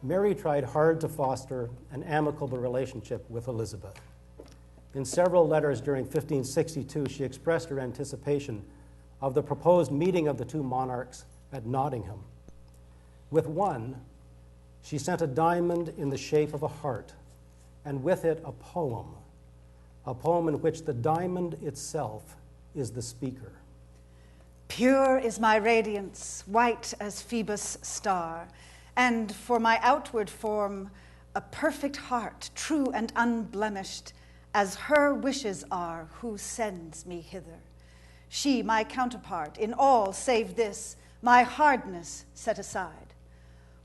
Mary tried hard to foster an amicable relationship with Elizabeth. In several letters during 1562, she expressed her anticipation of the proposed meeting of the two monarchs at Nottingham. With one, she sent a diamond in the shape of a heart, and with it a poem in which the diamond itself is the speaker. Pure is my radiance, white as Phoebus' star, and for my outward form, a perfect heart, true and unblemished, as her wishes are who sends me hither. She, my counterpart, in all save this, my hardness set aside.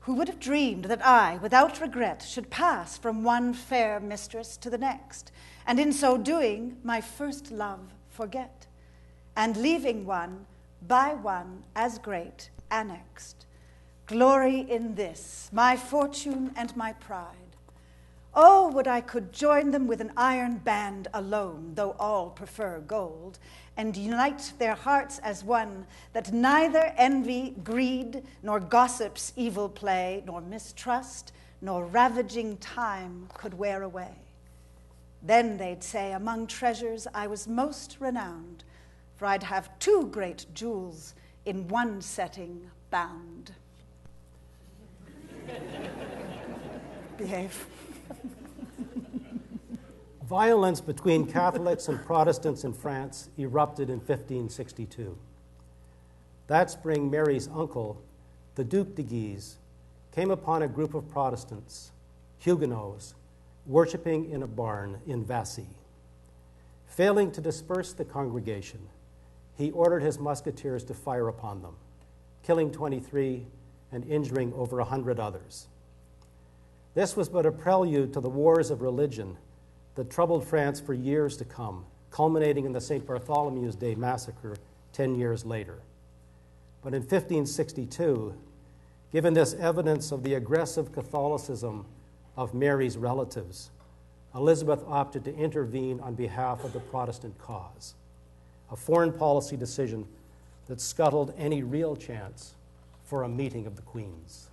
Who would have dreamed that I, without regret, should pass from one fair mistress to the next, and in so doing, my first love forget, and leaving one, by one as great, annexed. Glory in this, my fortune and my pride. Oh, would I could join them with an iron band alone, though all prefer gold, and unite their hearts as one, that neither envy, greed, nor gossip's evil play, nor mistrust, nor ravaging time could wear away. Then they'd say, among treasures I was most renowned, for I'd have two great jewels in one setting bound. Behave. Violence between Catholics and Protestants in France erupted in 1562. That spring, Mary's uncle, the Duc de Guise, came upon a group of Protestants, Huguenots, worshiping in a barn in Vassy. Failing to disperse the congregation, he ordered his musketeers to fire upon them, killing 23 and injuring over 100 others. This was but a prelude to the wars of religion that troubled France for years to come, culminating in the St. Bartholomew's Day massacre 10 years later. But in 1562, given this evidence of the aggressive Catholicism of Mary's relatives, Elizabeth opted to intervene on behalf of the Protestant cause, a foreign policy decision that scuttled any real chance for a meeting of the queens.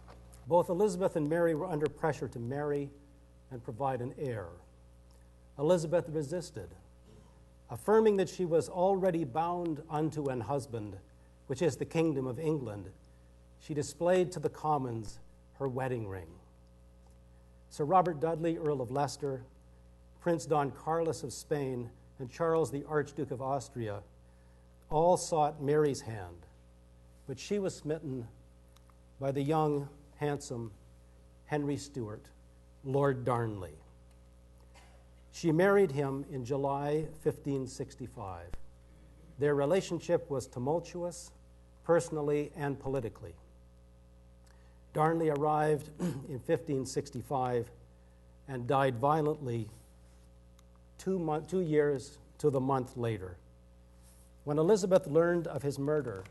Both Elizabeth and Mary were under pressure to marry and provide an heir. Elizabeth resisted, affirming that she was already bound unto an husband, which is the kingdom of England. She displayed to the Commons her wedding ring. Sir Robert Dudley, Earl of Leicester, Prince Don Carlos of Spain, and Charles the Archduke of Austria all sought Mary's hand, but she was smitten by the young, handsome Henry Stuart, Lord Darnley. She married him in July 1565. Their relationship was tumultuous, personally and politically. Darnley arrived in 1565 and died violently 2 years to the month later. When Elizabeth learned of his murder,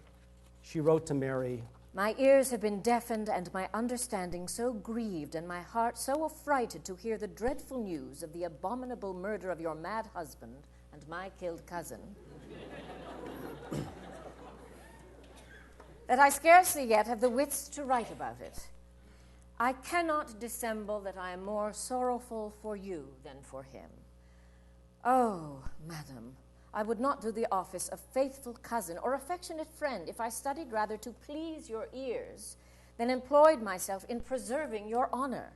she wrote to Mary, "My ears have been deafened and my understanding so grieved and my heart so affrighted to hear the dreadful news of the abominable murder of your mad husband and my killed cousin, that I scarcely yet have the wits to write about it. I cannot dissemble that I am more sorrowful for you than for him. Oh, madam, I would not do the office of faithful cousin or affectionate friend if I studied rather to please your ears than employed myself in preserving your honor.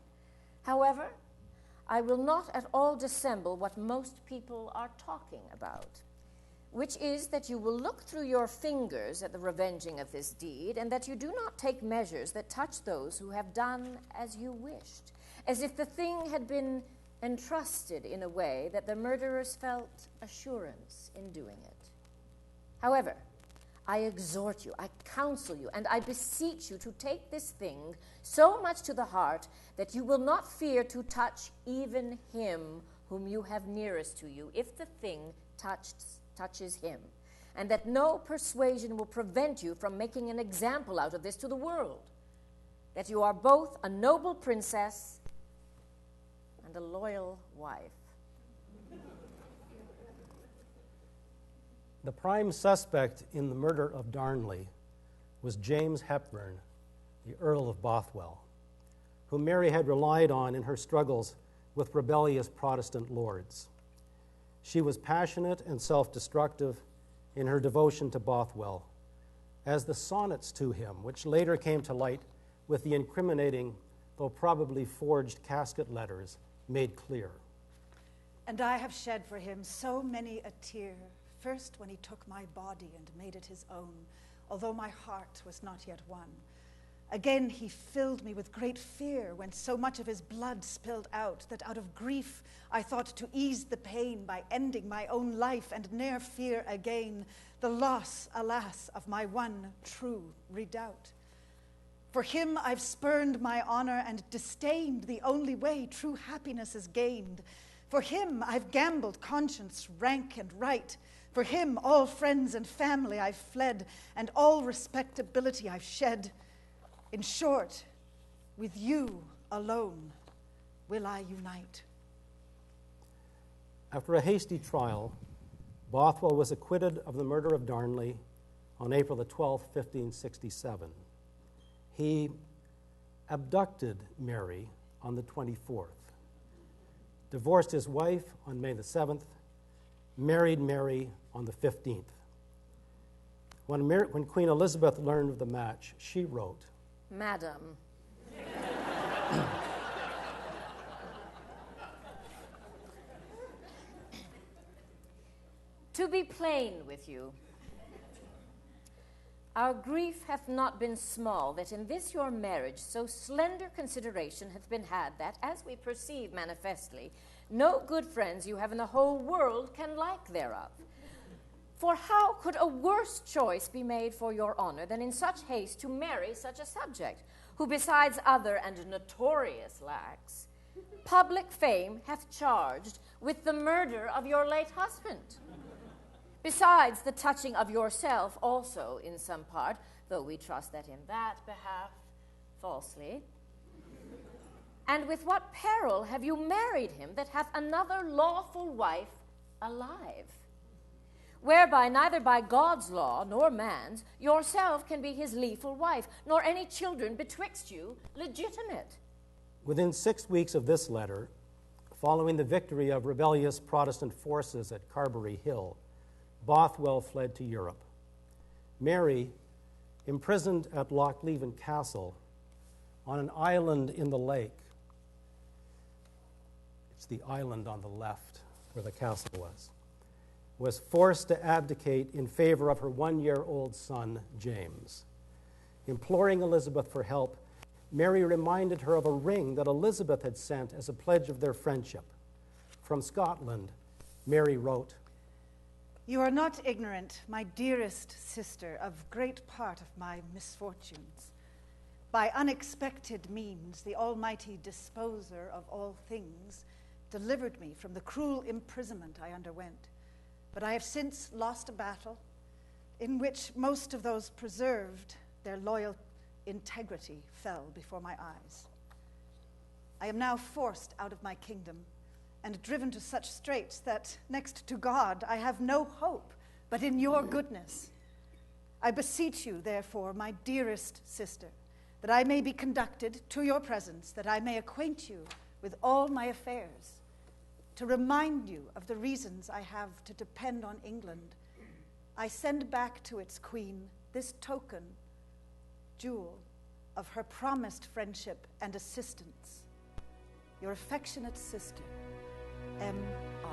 However, I will not at all dissemble what most people are talking about, which is that you will look through your fingers at the revenging of this deed, and that you do not take measures that touch those who have done as you wished, as if the thing had been entrusted in a way that the murderers felt assurance in doing it. However, I exhort you, I counsel you, and I beseech you to take this thing so much to the heart that you will not fear to touch even him whom you have nearest to you, if the thing touches him, and that no persuasion will prevent you from making an example out of this to the world, that you are both a noble princess and a loyal wife." The prime suspect in the murder of Darnley was James Hepburn, the Earl of Bothwell, whom Mary had relied on in her struggles with rebellious Protestant lords. She was passionate and self-destructive in her devotion to Bothwell, as the sonnets to him, which later came to light with the incriminating, though probably forged casket letters, made clear. And I have shed for him so many a tear, first when he took my body and made it his own, although my heart was not yet won. Again he filled me with great fear when so much of his blood spilled out, that out of grief I thought to ease the pain by ending my own life and ne'er fear again the loss, alas, of my one true redoubt. For him I've spurned my honor and disdained the only way true happiness is gained. For him I've gambled conscience, rank, and right. For him all friends and family I've fled, and all respectability I've shed. In short, with you alone will I unite. After a hasty trial, Bothwell was acquitted of the murder of Darnley on April the 12th, 1567. He abducted Mary on the 24th, divorced his wife on May the 7th, married Mary on the 15th. When Queen Elizabeth learned of the match, she wrote, Madam, to be plain with you, our grief hath not been small, that in this your marriage so slender consideration hath been had, that, as we perceive manifestly, no good friends you have in the whole world can like thereof. For how could a worse choice be made for your honor than in such haste to marry such a subject, who besides other and notorious lacks, public fame hath charged with the murder of your late husband? Besides the touching of yourself also in some part, though we trust that in that behalf falsely. And with what peril have you married him that hath another lawful wife alive? Whereby neither by God's law nor man's yourself can be his lawful wife, nor any children betwixt you legitimate. Within 6 weeks of this letter, following the victory of rebellious Protestant forces at Carberry Hill, Bothwell fled to Europe. Mary, imprisoned at Lochleven Castle on an island in the lake, it's the island on the left where the castle was forced to abdicate in favor of her 1-year-old son, James. Imploring Elizabeth for help, Mary reminded her of a ring that Elizabeth had sent as a pledge of their friendship. From Scotland, Mary wrote, You are not ignorant, my dearest sister, of great part of my misfortunes. By unexpected means, the Almighty Disposer of all things delivered me from the cruel imprisonment I underwent. But I have since lost a battle in which most of those preserved their loyal integrity fell before my eyes. I am now forced out of my kingdom and driven to such straits that, next to God, I have no hope but in your goodness. I beseech you, therefore, my dearest sister, that I may be conducted to your presence, that I may acquaint you with all my affairs, to remind you of the reasons I have to depend on England. I send back to its queen this token, jewel, of her promised friendship and assistance. Your affectionate sister, M.R.